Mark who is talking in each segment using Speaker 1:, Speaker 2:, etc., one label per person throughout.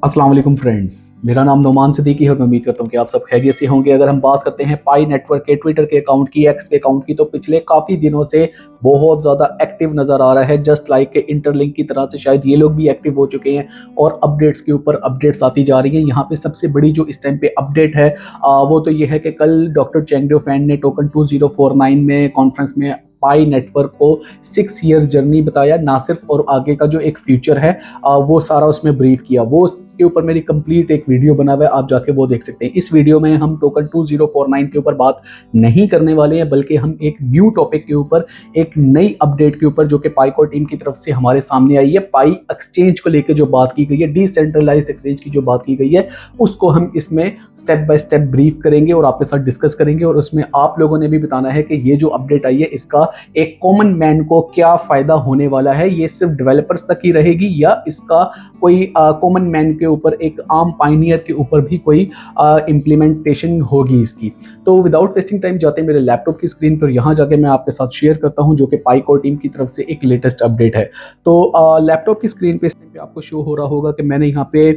Speaker 1: अस्सलाम वालेकुम फ्रेंड्स, मेरा नाम नोमान सिद्दीकी है और मैं उम्मीद करता हूँ कि आप सब खैरियत से होंगे। अगर हम बात करते हैं पाई नेटवर्क के ट्विटर के अकाउंट की, एक्स के अकाउंट की, तो पिछले काफ़ी दिनों से बहुत ज़्यादा एक्टिव नज़र आ रहा है। जस्ट लाइक के इंटरलिंक की तरह से शायद ये लोग भी एक्टिव हो चुके हैं और अपडेट्स के ऊपर अपडेट्स आती जा रही हैं। यहाँ पे सबसे बड़ी जो इस टाइम पे अपडेट है वो तो ये है कि कल डॉक्टर चेंगडो फैन ने टोकन 2049 में कॉन्फ्रेंस में पाई नेटवर्क को 6 ईयर जर्नी बताया, ना सिर्फ और आगे का जो एक फ्यूचर है वो सारा उसमें ब्रीफ किया। वो उसके ऊपर मेरी कंप्लीट एक वीडियो बना हुआ है, आप जाके वो देख सकते हैं। इस वीडियो में हम टोकन 2049 के ऊपर बात नहीं करने वाले हैं, बल्कि हम एक न्यू टॉपिक के ऊपर, एक नई अपडेट के ऊपर जो कि पाईकोर टीम की तरफ से हमारे सामने आई है, पाई एक्सचेंज को लेकर जो बात की गई है, डिसेंट्रलाइज्ड एक्सचेंज की जो बात की गई है, उसको हम इसमें स्टेप बाय स्टेप ब्रीफ करेंगे और आपके साथ डिस्कस करेंगे। और उसमें आप लोगों ने भी बताना है कि ये जो अपडेट आई है इसका एक कॉमन मैन को क्या फायदा होने वाला है। ये सिर्फ डेवलपर्स तक ही रहेगी या इसका कोई कॉमन मैन के ऊपर, एक आम पाइनियर के ऊपर भी कोई इम्प्लीमेंटेशन होगी इसकी। तो विदाउट वेस्टिंग टाइम जाते हैं मेरे लैपटॉप की स्क्रीन पर, यहाँ जाके मैं आपके साथ शेयर करता हूँ जो कि पाईकोर टीम की तरफ से एक लेटेस्ट अपडेट है। तो लैपटॉप की स्क्रीन पे इस टाइम पे आपको शो हो रहा होगा कि मैंने यहाँ पे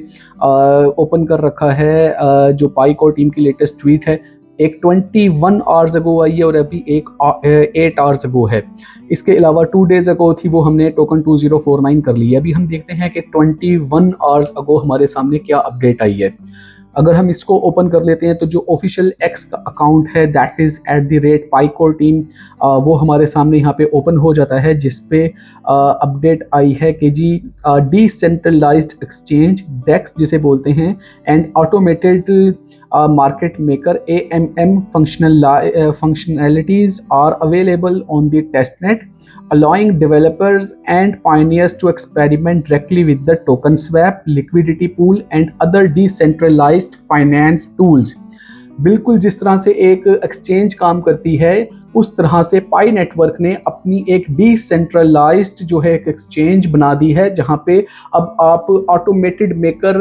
Speaker 1: ओपन कर रखा है जो पाईकोर टीम की लेटेस्ट ट्वीट है। एक 21 आवर्स अगो आई है और अभी एक 8 आवर्स अगो है। इसके अलावा 2 डेज अगो थी, वो हमने टोकन 2049 कर ली है। अभी हम देखते हैं कि 21 आवर्स अगो हमारे सामने क्या अपडेट आई है। अगर हम इसको ओपन कर लेते हैं तो जो ऑफिशियल एक्स का अकाउंट है, दैट इज़ @पाईकोर टीम, वो हमारे सामने यहाँ पे ओपन हो जाता है, जिसपे अपडेट आई है कि जी डिसेंट्रलाइज्ड एक्सचेंज डेक्स जिसे बोलते हैं and automated market maker AMM functionalities are available on the testnet, allowing developers and pioneers to experiment directly with the token swap, liquidity pool, and other decentralized finance tools. बिल्कुल जिस तरह से एक exchange काम करती है, उस तरह से पाई नेटवर्क ने अपनी एक डिसेंट्रलाइज्ड जो है एक एक्सचेंज बना दी है, जहां पे अब आप ऑटोमेटेड मेकर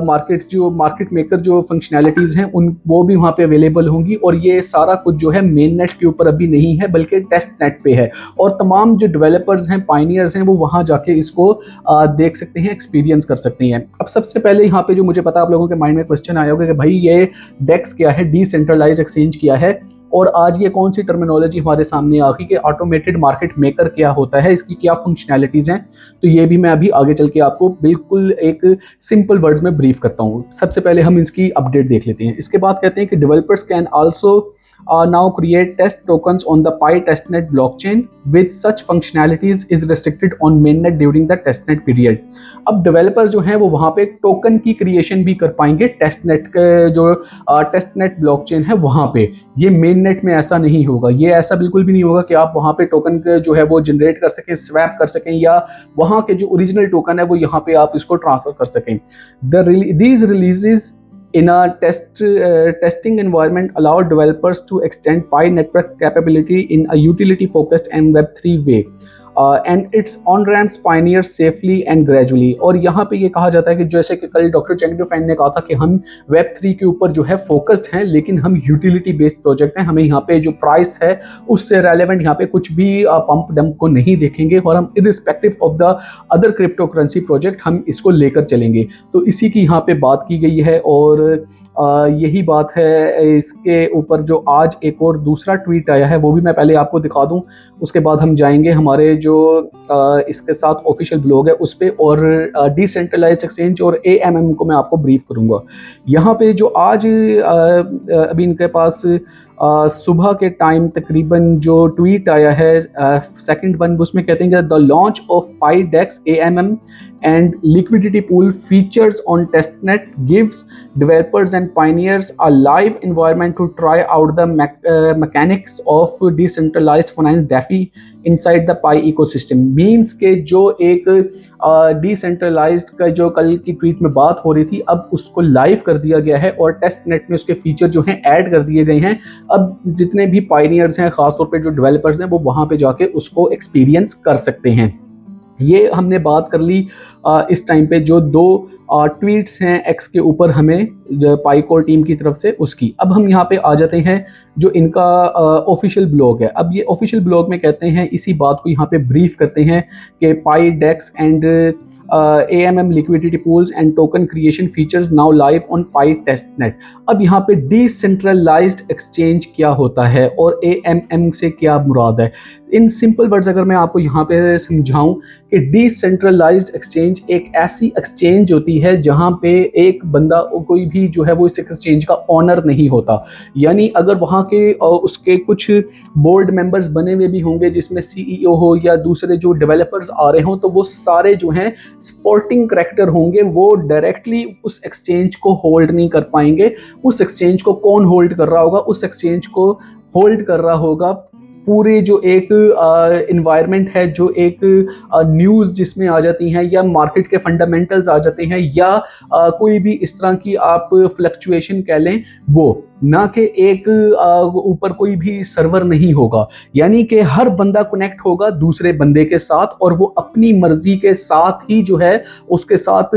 Speaker 1: मार्केट मेकर जो फंक्शनैलिटीज़ हैं उन वो भी वहां पे अवेलेबल होंगी। और ये सारा कुछ जो है मेन नेट के ऊपर अभी नहीं है, बल्कि टेस्ट नेट पे है। और तमाम जो डेवलपर्स हैं, पाइनियर्स हैं, वो वहां जाके इसको देख सकते हैं, एक्सपीरियंस कर सकते हैं। अब सबसे पहले यहाँ पे जो मुझे पता, आप लोगों के माइंड में क्वेश्चन आया होगा कि भाई ये डेक्स क्या है, डिसेंट्रलाइज्ड एक्सचेंज क्या है, और आज ये कौन सी टर्मिनोलॉजी हमारे सामने आ गई कि ऑटोमेटेड मार्केट मेकर क्या होता है, इसकी क्या फंक्शनैलिटीज़ हैं। तो ये भी मैं अभी आगे चल के आपको बिल्कुल एक सिंपल वर्ड्स में ब्रीफ करता हूँ। सबसे पहले हम इसकी अपडेट देख लेते हैं। इसके बाद कहते हैं कि developers can also now create test tokens on the Pi testnet blockchain with such functionalities is restricted on mainnet during the testnet period। अब डेवलपर्स जो हैं वो वहाँ पे टोकन की क्रिएशन भी कर पाएंगे टेस्टनेट के जो टेस्टनेट ब्लॉकचेन है वहाँ पे। ये मेन नेट में ऐसा नहीं होगा। ये ऐसा बिल्कुल भी नहीं होगा कि आप वहाँ पे टोकन जो है वो जनरेट कर सकें, स्वैप कर सकें, या वहाँ के जो ओरिजिनल टोकन है वो यहाँ पे आप इसको ट्रांसफर कर सकें। These releases in a testing environment allow developers to extend Pi network capability in a utility focused and Web3 way, and its on ramps pioneer safely and gradually। और यहाँ पे ये कहा जाता है कि जैसे कि कल डॉक्टर चेंगडो फैन ने कहा था कि हम Web3 के ऊपर जो है फोकस्ड हैं, लेकिन हम यूटिलिटी बेस्ड प्रोजेक्ट हैं। हमें यहाँ पे जो प्राइस है उससे रेलेवेंट यहाँ पे कुछ भी पंप डंप को नहीं देखेंगे, और हम irrespective of the other crypto currency project हम इसको लेकर चलेंगे। तो इसी की यहाँ पे बात की गई है, और यही बात है। इसके ऊपर जो आज एक और दूसरा ट्वीट आया है वो भी मैं पहले आपको दिखा दूं, उसके बाद हम जाएंगे हमारे जो इसके साथ ऑफिशियल ब्लॉग है उस पर, और डिसेंट्रलाइज्ड एक्सचेंज और AMM को मैं आपको ब्रीफ करूंगा। यहाँ पे जो आज अभी इनके पास सुबह के टाइम तकरीबन जो ट्वीट आया है, सेकंड वन, उसमें कहते हैं कि the launch of Pi DEX AMM and liquidity pool features on testnet gives developers and pioneers a live environment to try out the mechanics of decentralized finance DeFi inside the Pi ecosystem। Means के जो एक decentralised का जो कल की tweet में बात हो रही थी, अब उसको लाइव कर दिया गया है और टेस्ट नेट में उसके फीचर जो हैं ऐड कर दिए गए हैं। अब जितने भी पाइनियर्स हैं, खासतौर पे जो डेवलपर्स हैं, वो वहाँ पे जाके उसको एक्सपीरियंस कर सकते हैं। ये हमने बात कर ली इस टाइम पे जो 2 ट्वीट्स हैं एक्स के ऊपर हमें पाईकोर टीम की तरफ से उसकी। अब हम यहाँ पे आ जाते हैं जो इनका ऑफिशियल ब्लॉग है। अब ये ऑफिशियल ब्लॉग में कहते हैं, इसी बात को यहाँ पे ब्रीफ करते हैं कि पाई डेक्स and AMM liquidity pools and token creation features now live on Pi testnet। अब यहाँ पे डिसेंट्रलाइज्ड एक्सचेंज क्या होता है और AMM से क्या मुराद है। इन सिंपल वर्ड्स अगर मैं आपको यहाँ पे समझाऊं कि डिसेंट्रलाइज्ड एक्सचेंज एक ऐसी एक्सचेंज होती है जहाँ पे एक बंदा कोई भी जो है वो इस एक्सचेंज का ऑनर नहीं होता। यानी अगर वहाँ के उसके कुछ बोर्ड मेंबर्स बने हुए भी होंगे जिसमें CEO हो या दूसरे जो डेवलपर्स आ रहे हों, तो वो सारे जो हैं सपोर्टिंग करैक्टर होंगे, वो डायरेक्टली उस एक्सचेंज को होल्ड नहीं कर पाएंगे। उस एक्सचेंज को कौन होल्ड कर रहा होगा? उस एक्सचेंज को होल्ड कर रहा होगा पूरे जो एक इन्वायरमेंट है, जो एक न्यूज़ जिसमें आ जाती हैं या मार्केट के फंडामेंटल्स आ जाते हैं या कोई भी इस तरह की आप फ्लक्चुएशन कह लें, वो ना कि एक ऊपर कोई भी सर्वर नहीं होगा। यानी कि हर बंदा कनेक्ट होगा दूसरे बंदे के साथ और वो अपनी मर्जी के साथ ही जो है उसके साथ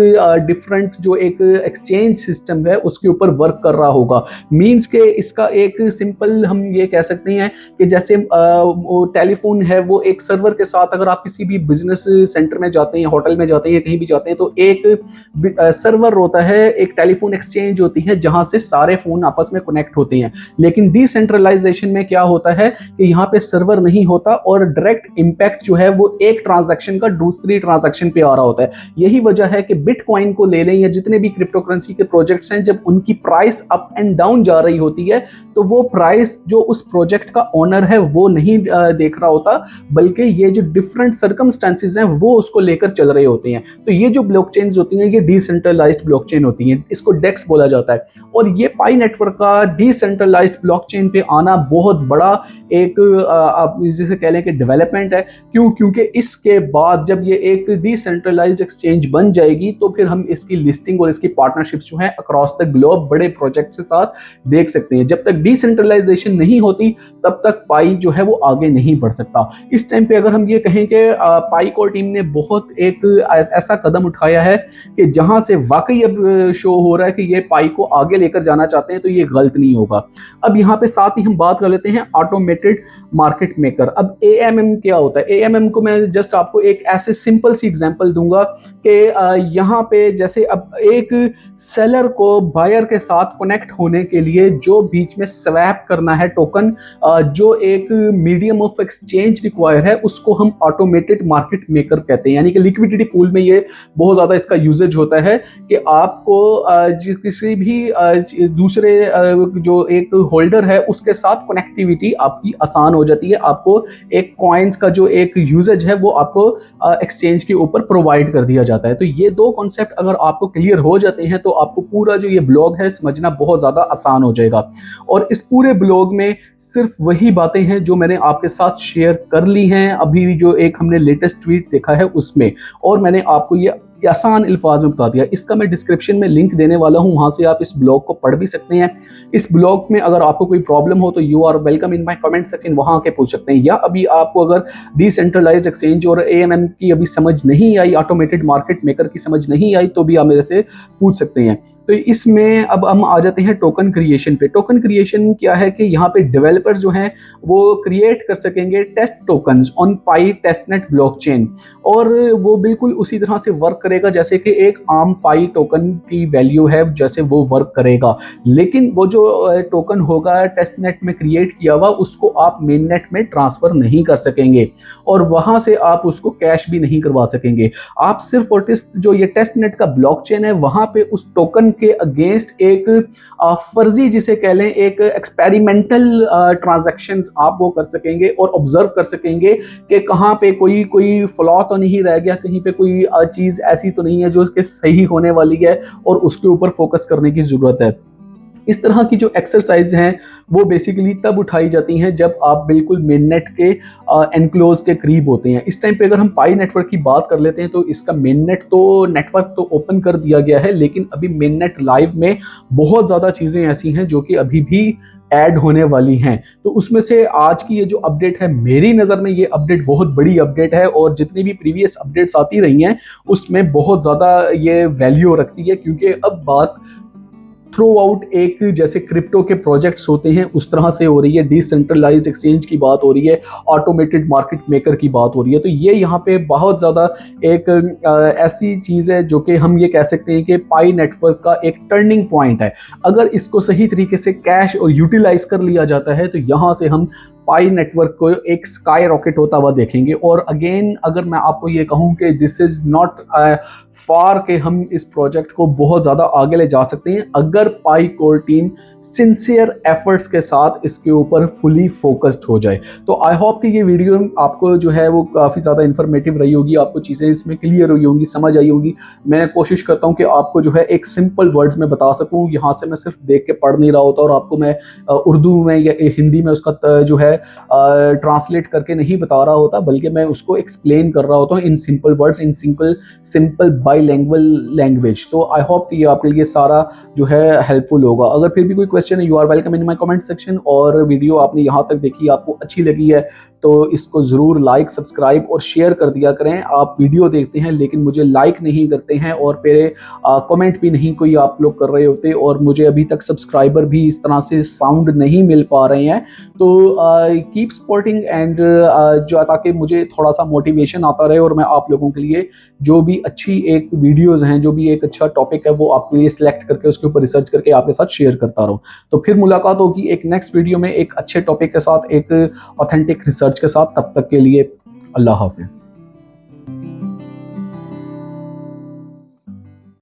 Speaker 1: डिफरेंट जो एक एक्सचेंज सिस्टम है उसके ऊपर वर्क कर रहा होगा। मीन्स के इसका एक सिंपल हम ये कह सकते हैं कि जैसे टेलीफोन है, वो एक सर्वर के साथ अगर आप किसी भी बिजनेस सेंटर में जाते हैं, होटल में जाते हैं, कहीं भी जाते हैं, तो एक सर्वर होता है, एक टेलीफोन एक्सचेंज होती है जहां से सारे फोन आपस में कनेक्ट होते हैं। लेकिन डिसेंट्रलाइजेशन में क्या होता है कि यहाँ पे सर्वर नहीं होता और डायरेक्ट इंपैक्ट जो है वो एक ट्रांजैक्शन का दूसरी ट्रांजैक्शन पे आ रहा होता है। यही वजह है कि बिटकॉइन को ले लें या जितने भी क्रिप्टो करेंसी के प्रोजेक्ट्स हैं, जब उनकी प्राइस अप एंड डाउन जा रही होती है तो वो प्राइस जो उस प्रोजेक्ट का ओनर है वो नहीं देख रहा होता, बल्कि ये जो डिफरेंट सर्कमस्टेंसेस हैं वो उसको लेकर चल रहे होते हैं। तो ये जो ब्लॉकचेन्स होती हैं ये डिसेंट्रलाइज्ड ब्लॉकचेन होती हैं, इसको डेक्स बोला जाता है। और ये पाई नेटवर्क का डिसेंट्रलाइज्ड ब्लॉकचेन पे आना बहुत बड़ा एक आप जिसे कह लें कि डेवलपमेंट है। क्यों? क्योंकि इसके बाद जब ये एक डिसेंट्रलाइज्ड एक्सचेंज बन जाएगी तो फिर हम इसकी लिस्टिंग और इसकी पार्टनरशिप्स जो है अक्रॉस द ग्लोब बड़े प्रोजेक्ट के साथ देख सकते हैं। जब तक डिसेंट्रलाइजेशन नहीं होती तब तक पाई जो है वो आगे नहीं बढ़ सकता। इस टाइम पे अगर हम ये कहें कि पाई कोर टीम ने बहुत एक ऐसा कदम उठाया है कि जहां से वाकई अब शो हो रहा है कि ये पाई को आगे लेकर जाना चाहते हैं, तो ये गलत नहीं होगा। अब यहाँ पे साथ ही हम बात कर लेते हैं ऑटोमेटेड मार्केट मेकर। अब AMM क्या होता है? AMM को मैं जस्ट आपको एक ऐसे सिंपल सी एग्जांपल दूंगा कि यहाँ पे जैसे अब एक सेलर को बायर के साथ कनेक्ट होने के लिए जो बीच में स्वैप करना है टोकन, जो एक मीडियम ऑफ एक्सचेंज रिक्वायर है, उसको हम ऑटोमेटेड मार्केट मेकर कहते हैं। यानी कि लिक्विडिटी पूल में ये बहुत ज़्यादा इसका यूजेज होता है कि आपको किसी भी दूसरे जो एक होल्डर है उसके साथ कनेक्टिविटी आपकी आसान हो जाती है। आपको एक कॉइन्स का जो एक यूजेज है वो आपको एक्सचेंज के ऊपर प्रोवाइड कर दिया जाता है। तो ये दो कॉन्सेप्ट अगर आपको क्लियर हो जाते हैं तो आपको पूरा जो ये ब्लॉग है समझना बहुत ज़्यादा आसान हो जाएगा। और इस पूरे ब्लॉग में सिर्फ वही बातें हैं जो मैंने आपके साथ शेयर कर ली हैं अभी जो एक हमने लेटेस्ट ट्वीट देखा है उसमें, और मैंने आपको ये आसान अल्फाज में बता दिया। इसका मैं डिस्क्रिप्शन में लिंक देने वाला हूं, वहां से आप इस ब्लॉग को पढ़ भी सकते हैं। इस ब्लॉग में अगर आपको कोई प्रॉब्लम हो तो you are welcome in my comment section, वहां आके पूछ सकते हैं। या अभी आपको अगर डिसेंट्रलाइज्ड एक्सचेंज और AMM की अभी समझ नहीं आई, ऑटोमेटेड मार्केट मेकर की समझ नहीं आई, तो भी आप मेरे से पूछ सकते हैं। तो इसमें अब हम आ जाते हैं टोकन क्रिएशन पे। टोकन क्रिएशन क्या है कि यहाँ पे डेवलपर्स जो हैं वो क्रिएट कर सकेंगे test tokens on Pi testnet blockchain, और वो बिल्कुल उसी तरह से वर्क करेगा जैसे कि एक आम पाई टोकन की वैल्यू है, जैसे वो वर्क करेगा। लेकिन वो जो टोकन होगा टेस्टनेट में क्रिएट किया हुआ, उसको आप मेन नेट में ट्रांसफर नहीं कर सकेंगे और वहां से आप उसको कैश भी नहीं करवा सकेंगे। आप सिर्फ जो ये टेस्टनेट का ब्लॉकचेन है वहां पे उस टोकन के अगेंस्ट एक फर्जी जिसे कह लें एक एक्सपेरिमेंटल ट्रांजैक्शंस आप वो कर सकेंगे और ऑब्जर्व कर सकेंगे कि कहाँ पे कोई फ्लॉ तो नहीं रह गया, कहीं पे कोई चीज़ ऐसी तो नहीं है जो उसके सही होने वाली है और उसके ऊपर फोकस करने की ज़रूरत है। इस तरह की जो एक्सरसाइज हैं वो बेसिकली तब उठाई जाती हैं जब आप बिल्कुल मेन नेट के एनक्लोज के करीब होते हैं। इस टाइम पे अगर हम पाई नेटवर्क की बात कर लेते हैं तो इसका मेन नेट तो नेटवर्क तो ओपन कर दिया गया है, लेकिन अभी मेन नेट लाइव में बहुत ज़्यादा चीज़ें ऐसी हैं जो कि अभी भी ऐड होने वाली हैं। तो उसमें से आज की ये जो अपडेट है, मेरी नज़र में ये अपडेट बहुत बड़ी अपडेट है और जितनी भी प्रीवियस अपडेट्स आती रही हैं उसमें बहुत ज़्यादा ये वैल्यू रखती है, क्योंकि अब बात थ्रू आउट एक जैसे क्रिप्टो के प्रोजेक्ट्स होते हैं उस तरह से हो रही है, डिसेंट्रलाइज्ड एक्सचेंज की बात हो रही है, ऑटोमेटेड मार्केट मेकर की बात हो रही है। तो ये यहाँ पे बहुत ज़्यादा एक ऐसी चीज़ है जो कि हम ये कह सकते हैं कि पाई नेटवर्क का एक टर्निंग पॉइंट है। अगर इसको सही तरीके से कैश और यूटिलाइज कर लिया जाता है तो यहाँ से हम पाई नेटवर्क को एक स्काई रॉकेट होता हुआ देखेंगे। और अगेन अगर मैं आपको ये कहूँ कि दिस इज़ नॉट फार के हम इस प्रोजेक्ट को बहुत ज़्यादा आगे ले जा सकते हैं अगर पाई कोर टीम सिंसियर एफर्ट्स के साथ इसके ऊपर फुली फोकस्ड हो जाए। तो आई होप कि ये वीडियो आपको जो है वो काफ़ी ज़्यादा इन्फॉर्मेटिव रही होगी, आपको चीज़ें इसमें क्लियर हुई होंगी, समझ आई होंगी। मैं कोशिश करता हूँ कि आपको जो है एक सिंपल वर्ड्स में बता सकूँ, यहाँ से मैं सिर्फ देख के पढ़ नहीं रहा होता और आपको मैं उर्दू में या हिंदी में उसका जो है ट्रांसलेट करके नहीं बता रहा होता, बल्कि मैं उसको एक्सप्लेन कर रहा होता हूँ in simple words, in simple bilingual language. तो आई होप कि ये आपके लिए सारा जो है हेल्पफुल होगा। अगर फिर भी कोई क्वेश्चन है, you are welcome in my comment section. और वीडियो आपने यहाँ तक देखी, आपको अच्छी लगी है तो इसको ज़रूर लाइक, सब्सक्राइब और शेयर कर दिया करें। आप वीडियो देखते हैं लेकिन मुझे लाइक नहीं करते हैं और मेरे कमेंट भी नहीं कोई आप लोग कर रहे होते, और मुझे अभी तक सब्सक्राइबर भी इस तरह से साउंड नहीं मिल पा रहे हैं। तो कीप सपोर्टिंग एंड जो ताकि मुझे थोड़ा सा मोटिवेशन आता रहे और मैं आप लोगों के लिए जो भी अच्छी एक वीडियोस हैं, जो भी एक अच्छा टॉपिक है वो आपके लिए सिलेक्ट करके उसके ऊपर रिसर्च करके आपके साथ शेयर करता रहूं। तो फिर मुलाकात होगी एक नेक्स्ट वीडियो में एक अच्छे टॉपिक के साथ, एक ऑथेंटिक रिसर्च के साथ। तब तक के लिए अल्लाह हाफिज़।